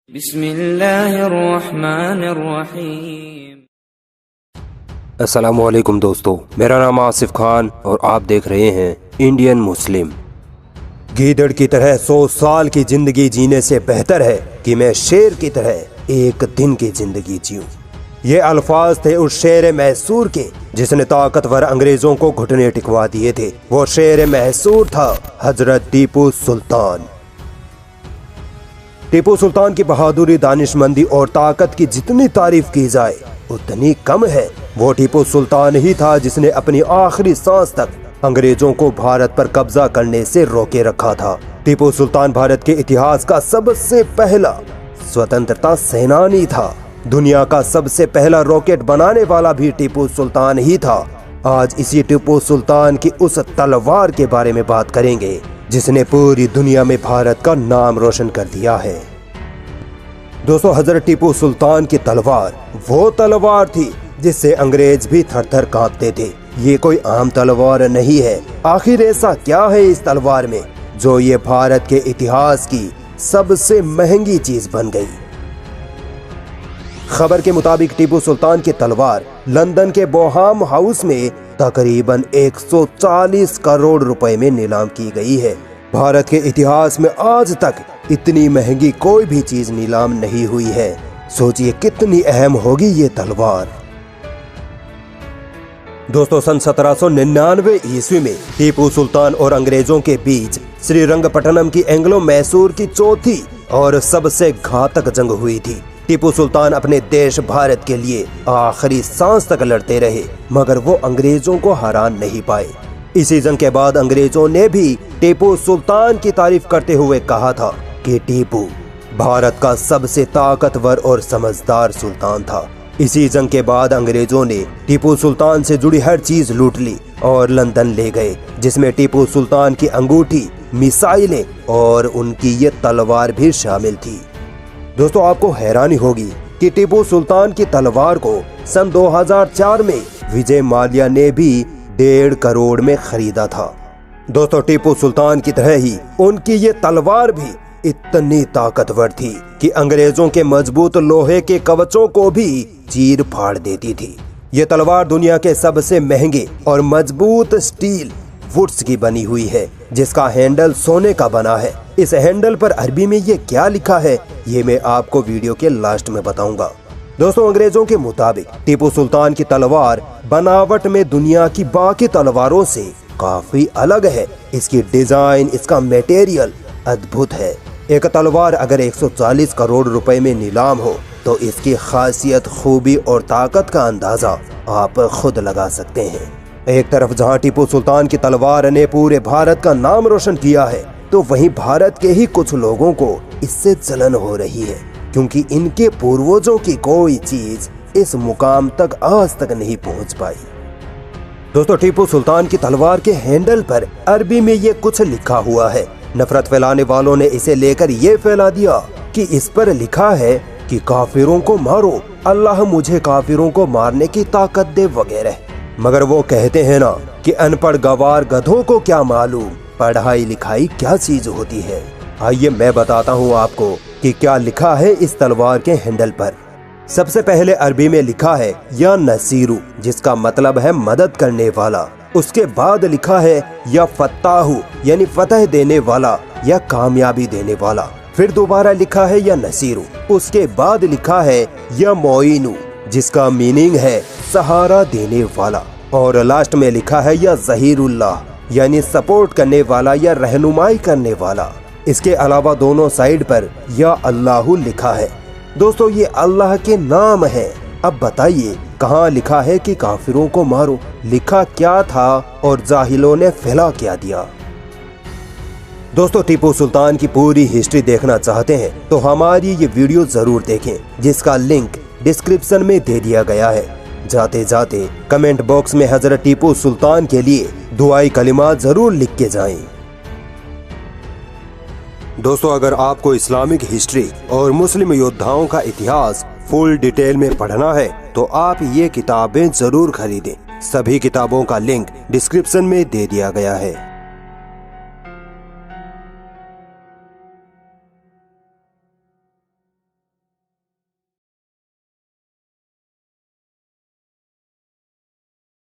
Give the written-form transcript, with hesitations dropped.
बिस्मिल्लाहिर्रहमानिर्रहीम। अस्सलामुअलैकुम दोस्तों, मेरा नाम आसिफ खान और आप देख रहे हैं इंडियन मुस्लिम। गीदड़ की तरह 100 साल की जिंदगी जीने से बेहतर है कि मैं शेर की तरह एक दिन की जिंदगी जीऊं। ये अल्फाज थे उस शेर मैसूर के जिसने ताकतवर अंग्रेजों को घुटने टिकवा दिए थे। वो शेर मैसूर था हजरत टीपू सुल्तान। टीपू सुल्तान की बहादुरी, दानिशमंदी और ताकत की जितनी तारीफ की जाए उतनी कम है। वो टीपू सुल्तान ही था जिसने अपनी आखिरी सांस तक अंग्रेजों को भारत पर कब्जा करने से रोके रखा था। टीपू सुल्तान भारत के इतिहास का सबसे पहला स्वतंत्रता सेनानी था। दुनिया का सबसे पहला रॉकेट बनाने वाला भी टीपू सुल्तान ही था। आज इसी टीपू सुल्तान की उस तलवार के बारे में बात करेंगे जिसने पूरी दुनिया में भारत का नाम रोशन कर दिया है। दोस्तों, हजरत टीपू सुल्तान की तलवार वो तलवार थी जिससे अंग्रेज भी थर थर कांपते थे। ये कोई आम तलवार नहीं है। आखिर ऐसा क्या है इस तलवार में जो ये भारत के इतिहास की सबसे महंगी चीज बन गई। खबर के मुताबिक टीपू सुल्तान की तलवार लंदन के बोहाम हाउस में तकरीबन 140 करोड़ रुपए में नीलाम की गई है। भारत के इतिहास में आज तक इतनी महंगी कोई भी चीज नीलाम नहीं हुई है। सोचिए कितनी अहम होगी ये तलवार। दोस्तों, सन 1799 ईस्वी में टीपू सुल्तान और अंग्रेजों के बीच श्रीरंगपट्टनम की एंग्लो मैसूर की चौथी और सबसे घातक जंग हुई थी। टीपू सुल्तान अपने देश भारत के लिए आखिरी सांस तक लड़ते रहे, मगर वो अंग्रेजों को हरा नहीं पाए। इसी जंग के बाद अंग्रेजों ने भी टीपू सुल्तान की तारीफ करते हुए कहा था कि टीपू भारत का सबसे ताकतवर और समझदार सुल्तान था। इसी जंग के बाद अंग्रेजों ने टीपू सुल्तान से जुड़ी हर चीज लूट ली और लंदन ले गए, जिसमें टीपू सुल्तान की अंगूठी, मिसाइलें और उनकी ये तलवार भी शामिल थी। दोस्तों, आपको हैरानी होगी कि टीपू सुल्तान की तलवार को सन 2004 में विजय माल्या ने भी 1.5 करोड़ में खरीदा था। दोस्तों, टीपू सुल्तान की तरह ही उनकी ये तलवार भी इतनी ताकतवर थी कि अंग्रेजों के मजबूत लोहे के कवचों को भी चीर फाड़ देती थी। ये तलवार दुनिया के सबसे महंगे और मजबूत स्टील वुड्स की बनी हुई है, जिसका हैंडल सोने का बना है। इस हैंडल पर अरबी में ये क्या लिखा है ये मैं आपको वीडियो के लास्ट में बताऊंगा। दोस्तों, अंग्रेजों के मुताबिक टीपू सुल्तान की तलवार बनावट में दुनिया की बाकी तलवारों से काफी अलग है। इसकी डिजाइन, इसका मटेरियल अद्भुत है। एक तलवार अगर 140 करोड़ रुपए में नीलाम हो तो इसकी खासियत, खूबी और ताकत का अंदाजा आप खुद लगा सकते हैं। एक तरफ जहां टीपू सुल्तान की तलवार ने पूरे भारत का नाम रोशन किया है, तो वहीं भारत के ही कुछ लोगों को इससे जलन हो रही है, क्योंकि इनके पूर्वजों की कोई चीज इस मुकाम तक आज तक नहीं पहुंच पाई। दोस्तों, टीपू सुल्तान की तलवार के हैंडल पर अरबी में ये कुछ लिखा हुआ है। नफरत फैलाने वालों ने इसे लेकर ये फैला दिया कि इस पर लिखा है कि काफिरों को मारो, अल्लाह मुझे काफिरों को मारने की ताकत दे वगैरह। मगर वो कहते हैं ना कि अनपढ़ गवार गधों को क्या मालूम पढ़ाई लिखाई क्या चीज होती है। आइए मैं बताता हूँ आपको कि क्या लिखा है इस तलवार के हैंडल पर। सबसे पहले अरबी में लिखा है या नसीरू, जिसका मतलब है मदद करने वाला। उसके बाद लिखा है या फत्ताहू, यानी फतह देने वाला या कामयाबी देने वाला। फिर दोबारा लिखा है या नसीरू। उसके बाद लिखा है या मोइनू, जिसका मीनिंग है सहारा देने वाला। और लास्ट में लिखा है या जहीरुल्लाह, यानी सपोर्ट करने वाला या रहनुमाई करने वाला। इसके अलावा दोनों साइड पर या अल्लाहु लिखा है। दोस्तों, ये अल्लाह के नाम है। अब बताइए कहाँ लिखा है कि काफिरों को मारो? लिखा क्या था और जाहिलों ने फैला क्या दिया? दोस्तों, टीपू सुल्तान की पूरी हिस्ट्री देखना चाहते हैं तो हमारी ये वीडियो जरूर देखें, जिसका लिंक डिस्क्रिप्शन में दे दिया गया है। जाते जाते कमेंट बॉक्स में हजरत टीपू सुल्तान के लिए दुआई कलिमात जरूर लिख के जाएं। दोस्तों, अगर आपको इस्लामिक हिस्ट्री और मुस्लिम योद्धाओं का इतिहास फुल डिटेल में पढ़ना है तो आप ये किताबें जरूर खरीदें। सभी किताबों का लिंक डिस्क्रिप्शन में दे दिया गया है।